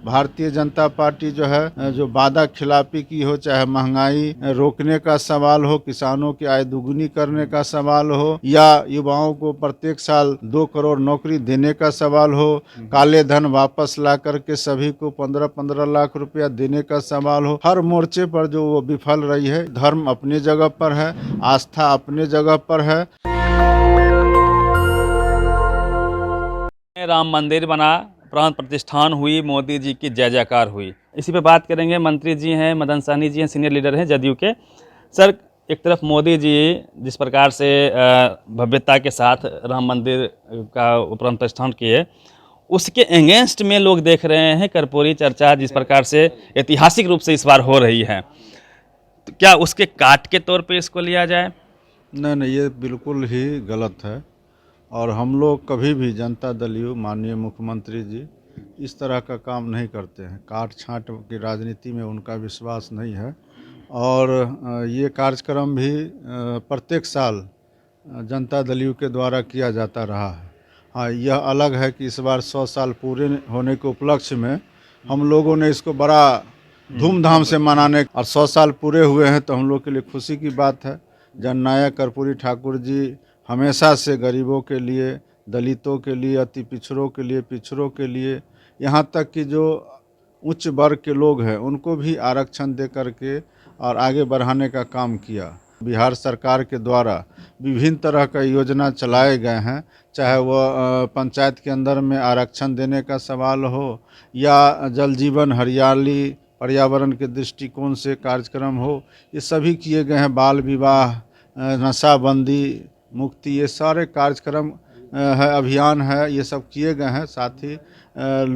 Bharatiya Janata party जो है जो वादा खिलाफी की हो, चाहे महंगाई रोकने का सवाल हो, किसानों की आय दुगुनी करने का सवाल हो, या युवाओं को प्रत्येक साल 2 करोड़ नौकरी देने का सवाल हो, काले धन वापस ला करके सभी को 15-15 लाख रुपया देने का सवाल हो, हर मोर्चे पर जो वो विफल रही है। धर्म अपनी जगह पर है, आस्था अपने जगह पर है। राम मंदिर बना, प्राण प्रतिष्ठान हुई, मोदी जी की जय जयकार हुई। इसी पे बात करेंगे। मंत्री जी हैं, मदन सहनी जी हैं, सीनियर लीडर हैं जदयू के। सर, एक तरफ मोदी जी जिस प्रकार से भव्यता के साथ राम मंदिर का प्राण प्रतिष्ठान किए, उसके अगेंस्ट में लोग देख रहे हैं कर्पूरी चर्चा जिस प्रकार से ऐतिहासिक रूप से इस बार हो रही है, तो क्या उसके काट के तौर पे इसको लिया जाए? नहीं, ये बिल्कुल ही गलत है। और हम लोग कभी भी जनता दल यू माननीय मुख्यमंत्री जी इस तरह का काम नहीं करते हैं। काट छांट की राजनीति में उनका विश्वास नहीं है। और ये कार्यक्रम भी प्रत्येक साल जनता दल यू के द्वारा किया जाता रहा है। हाँ, यह अलग है कि इस बार 100 साल पूरे होने के उपलक्ष्य में हम लोगों ने इसको बड़ा धूमधाम से मनाने, और 100 साल पूरे हुए हैं तो हम लोग के लिए खुशी की बात है। जननायक कर्पूरी ठाकुर जी हमेशा से गरीबों के लिए, दलितों के लिए, अति पिछड़ों के लिए, पिछड़ों के लिए, यहाँ तक कि जो उच्च वर्ग के लोग हैं उनको भी आरक्षण दे करके और आगे बढ़ाने का काम किया। बिहार सरकार के द्वारा विभिन्न तरह का योजना चलाए गए हैं, चाहे वह पंचायत के अंदर में आरक्षण देने का सवाल हो, या जल जीवन हरियाली पर्यावरण के दृष्टिकोण से कार्यक्रम हो, ये सभी किए गए हैं। बाल विवाह, नशाबंदी मुक्ति, ये सारे कार्यक्रम है, अभियान है, ये सब किए गए हैं। साथ ही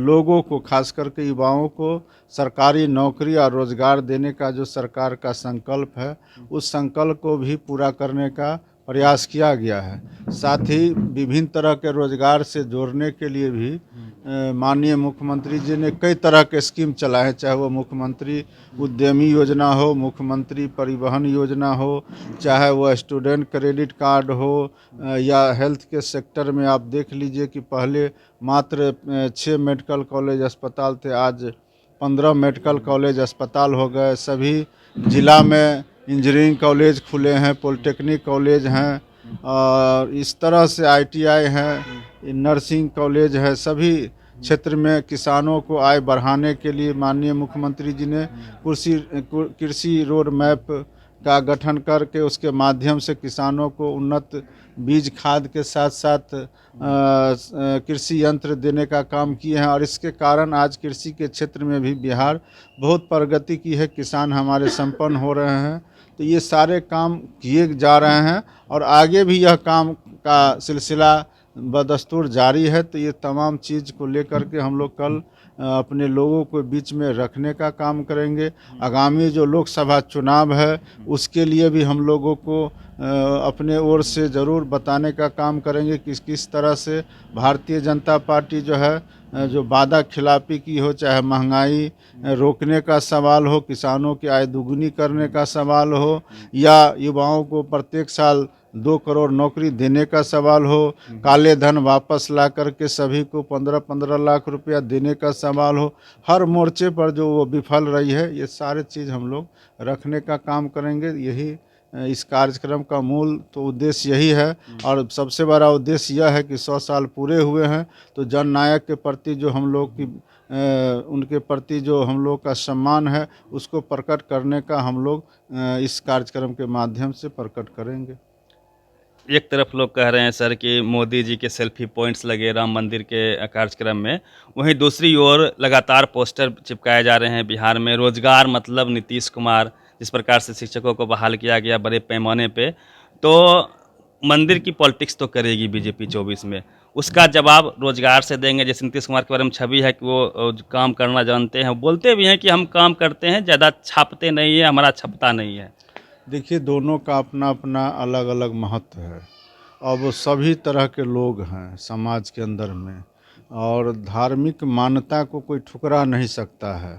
लोगों को, खास करके युवाओं को सरकारी नौकरी और रोज़गार देने का जो सरकार का संकल्प है, उस संकल्प को भी पूरा करने का प्रयास किया गया है। साथ ही विभिन्न तरह के रोज़गार से जोड़ने के लिए भी माननीय मुख्यमंत्री जी ने कई तरह के स्कीम चलाए हैं, चाहे वो मुख्यमंत्री उद्यमी योजना हो, मुख्यमंत्री परिवहन योजना हो, चाहे वो स्टूडेंट क्रेडिट कार्ड हो, या हेल्थ के सेक्टर में आप देख लीजिए कि पहले मात्र 6 मेडिकल कॉलेज अस्पताल थे, आज 15 मेडिकल कॉलेज अस्पताल हो गए। सभी जिला में इंजीनियरिंग कॉलेज खुले हैं, पॉलिटेक्निक कॉलेज हैं, और इस तरह से ITI हैं, नर्सिंग कॉलेज है। सभी क्षेत्र में किसानों को आय बढ़ाने के लिए माननीय मुख्यमंत्री जी ने कृषि रोड मैप का गठन करके उसके माध्यम से किसानों को उन्नत बीज खाद के साथ साथ कृषि यंत्र देने का काम किए हैं। और इसके कारण आज कृषि के क्षेत्र में भी बिहार बहुत प्रगति की है, किसान हमारे संपन्न हो रहे हैं। तो ये सारे काम किए जा रहे हैं और आगे भी यह काम का सिलसिला बदस्तूर जारी है। तो ये तमाम चीज़ को लेकर के हम लोग कल अपने लोगों को बीच में रखने का काम करेंगे। आगामी जो लोकसभा चुनाव है उसके लिए भी हम लोगों को अपने ओर से ज़रूर बताने का काम करेंगे कि किस तरह से भारतीय जनता पार्टी जो है जो वादा खिलाफी की हो, चाहे महंगाई रोकने का सवाल हो, किसानों की आय दुगुनी करने का सवाल हो, या युवाओं को प्रत्येक साल 2 करोड़ नौकरी देने का सवाल हो, काले धन वापस ला करके सभी को 15-15 लाख रुपया देने का सवाल हो, हर मोर्चे पर जो वो विफल रही है, ये सारे चीज़ हम लोग रखने का काम करेंगे। यही इस कार्यक्रम का मूल तो उद्देश्य यही है। और सबसे बड़ा उद्देश्य यह है कि 100 साल पूरे हुए हैं तो जननायक के प्रति जो हम लोग की उनके प्रति जो हम लोग का सम्मान है उसको प्रकट करने का हम लोग इस कार्यक्रम के माध्यम से प्रकट करेंगे। एक तरफ लोग कह रहे हैं सर कि मोदी जी के सेल्फी पॉइंट्स लगे राम मंदिर के कार्यक्रम में, वहीं दूसरी ओर लगातार पोस्टर चिपकाए जा रहे हैं बिहार में। रोजगार मतलब नीतीश कुमार, जिस प्रकार से शिक्षकों को बहाल किया गया बड़े पैमाने पे, तो मंदिर की पॉलिटिक्स तो करेगी बीजेपी 24 में, उसका जवाब रोजगार से देंगे। जैसे नीतीश कुमार के बारे में छवि है कि वो काम करना जानते हैं, बोलते भी हैं कि हम काम करते हैं, ज़्यादा छापते नहीं है, हमारा छपता नहीं है। देखिए, दोनों का अपना अपना अलग अलग महत्व है और वो सभी तरह के लोग हैं समाज के अंदर में, और धार्मिक मान्यता को कोई ठुकरा नहीं सकता है।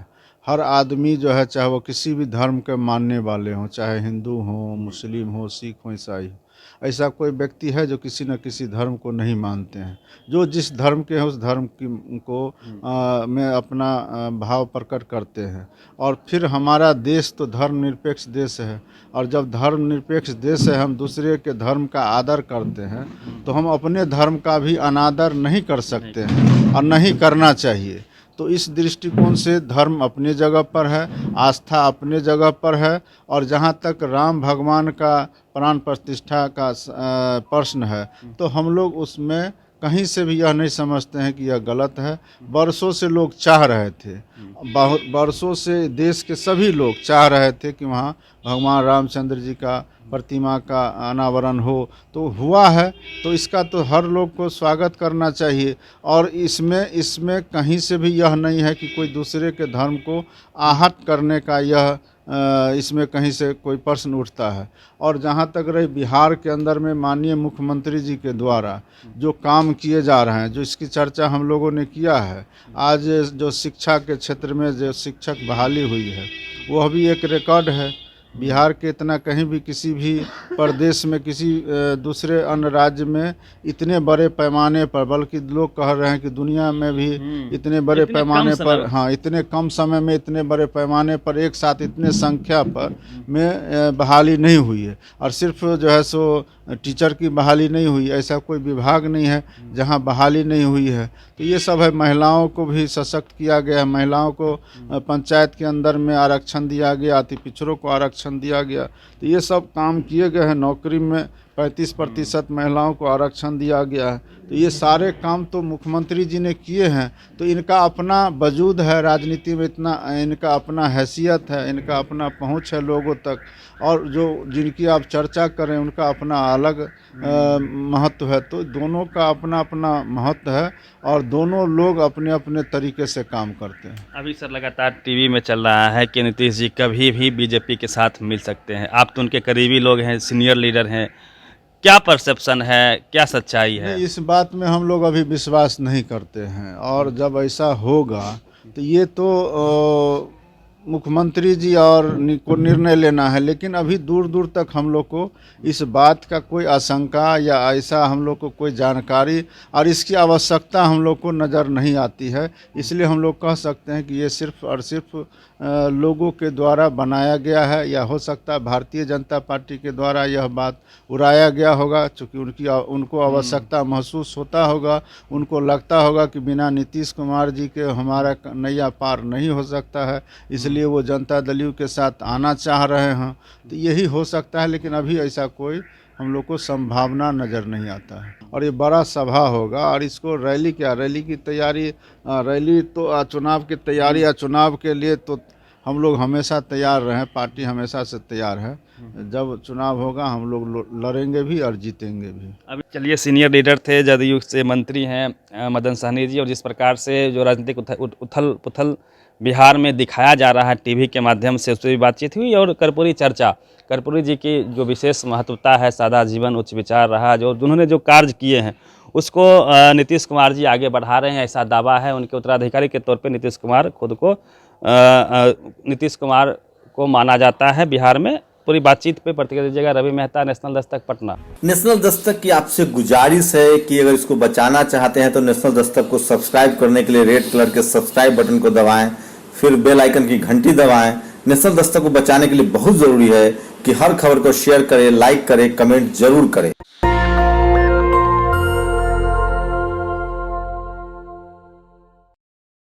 हर आदमी जो है, चाहे वो किसी भी धर्म के मानने वाले हों, चाहे हिंदू हों, मुस्लिम हो, सिख हो, ईसाई हो, ऐसा कोई व्यक्ति है जो किसी न किसी धर्म को नहीं मानते हैं। जो जिस धर्म के हैं उस धर्म को में अपना भाव प्रकट करते हैं। और फिर हमारा देश तो धर्मनिरपेक्ष देश है, और जब धर्मनिरपेक्ष देश है, हम दूसरे के धर्म का आदर करते हैं, तो हम अपने धर्म का भी अनादर नहीं कर सकते हैं और नहीं करना चाहिए। तो इस दृष्टिकोण से धर्म अपनी जगह पर है, आस्था अपने जगह पर है, और जहाँ तक राम भगवान का प्राण प्रतिष्ठा का प्रश्न है, तो हम लोग उसमें कहीं से भी यह नहीं समझते हैं कि यह गलत है। बरसों से लोग चाह रहे थे, बहुत बरसों से देश के सभी लोग चाह रहे थे कि वहाँ भगवान रामचंद्र जी का प्रतिमा का अनावरण हो, तो हुआ है। तो इसका तो हर लोग को स्वागत करना चाहिए, और इसमें कहीं से भी यह नहीं है कि कोई दूसरे के धर्म को आहत करने का यह इसमें कहीं से कोई प्रश्न उठता है। और जहाँ तक रही बिहार के अंदर में माननीय मुख्यमंत्री जी के द्वारा जो काम किए जा रहे हैं, जो इसकी चर्चा हम लोगों ने किया है, आज जो शिक्षा के क्षेत्र में जो शिक्षक बहाली हुई है, वह भी एक रिकॉर्ड है। बिहार के इतना कहीं भी किसी भी प्रदेश में, किसी दूसरे अन्य राज्य में इतने बड़े पैमाने पर, बल्कि लोग कह रहे हैं कि दुनिया में भी इतने बड़े पैमाने पर, हाँ, इतने कम समय में इतने बड़े पैमाने पर एक साथ इतने संख्या पर में बहाली नहीं हुई है। और सिर्फ जो है सो टीचर की बहाली नहीं हुई, ऐसा कोई विभाग नहीं है जहां बहाली नहीं हुई है। तो ये सब है। महिलाओं को भी सशक्त किया गया है, महिलाओं को पंचायत के अंदर में आरक्षण दिया गया, अति पिछड़ों को आरक्षण दिया गया। तो ये सब काम किए गए हैं। नौकरी में 35% महिलाओं को आरक्षण दिया गया है। तो ये सारे काम तो मुख्यमंत्री जी ने किए हैं। तो इनका अपना वजूद है राजनीति में, इतना इनका अपना हैसियत है, इनका अपना पहुंच है लोगों तक, और जो जिनकी आप चर्चा करें उनका अपना अलग महत्व है। तो दोनों का अपना अपना महत्व है, और दोनों लोग अपने अपने तरीके से काम करते हैं। अभी सर लगातार टीवी में चल रहा है कि नीतीश जी कभी भी बीजेपी के साथ मिल सकते हैं। आप तो उनके करीबी लोग हैं, सीनियर लीडर हैं, क्या परसेप्शन है, क्या सच्चाई है? इस बात में हम लोग अभी विश्वास नहीं करते हैं, और जब ऐसा होगा तो ये तो मुख्यमंत्री जी और को निर्णय लेना है। लेकिन अभी दूर दूर तक हम लोग को इस बात का कोई आशंका या ऐसा हम लोग को कोई जानकारी और इसकी आवश्यकता हम लोग को नज़र नहीं आती है। इसलिए हम लोग कह सकते हैं कि ये सिर्फ और सिर्फ लोगों के द्वारा बनाया गया है, या हो सकता है भारतीय जनता पार्टी के द्वारा यह बात उड़ाया गया होगा। चूँकि उनको आवश्यकता महसूस होता होगा, उनको लगता होगा कि बिना नीतीश कुमार जी के हमारा नैया पार नहीं हो सकता है, इसलिए वो जनता दल के साथ आना चाह रहे हैं। तो यही हो सकता है, लेकिन अभी ऐसा कोई हम लोग को संभावना नज़र नहीं आता है। और ये बड़ा सभा होगा, और इसको रैली रैली की तैयारी, रैली तो चुनाव की तैयारी या चुनाव के लिए तो हम लोग हमेशा तैयार रहे, पार्टी हमेशा से तैयार है। जब चुनाव होगा हम लोग लड़ेंगे भी और जीतेंगे भी। अभी चलिए, सीनियर लीडर थे, जदयू से मंत्री हैं मदन सहनी जी, और जिस प्रकार से जो राजनीतिक उथल पुथल बिहार में दिखाया जा रहा है टीवी के माध्यम से, उस पर भी बातचीत हुई। और कर्पूरी चर्चा, कर्पूरी जी की जो विशेष महत्वता है, सादा जीवन उच्च विचार रहा, जो उन्होंने जो कार्य किए हैं उसको नीतीश कुमार जी आगे बढ़ा रहे हैं, ऐसा दावा है। उनके उत्तराधिकारी के तौर पे नीतीश कुमार खुद को नीतीश कुमार को माना जाता है बिहार में। पूरी बातचीत पे प्रतिक्रिया दीजिएगा रवि मेहता, नेशनल दस्तक, पटना। नेशनल दस्तक की आपसे गुजारिश है कि अगर इसको बचाना चाहते हैं तो नेशनल दस्तक को सब्सक्राइब करने के लिए रेड कलर के सब्सक्राइब बटन को दबाएं, फिर बेल आइकन की घंटी दबाएं। नेशनल दस्तक को बचाने के लिए बहुत जरूरी है कि हर खबर को शेयर करें, लाइक करें, कमेंट जरूर करें।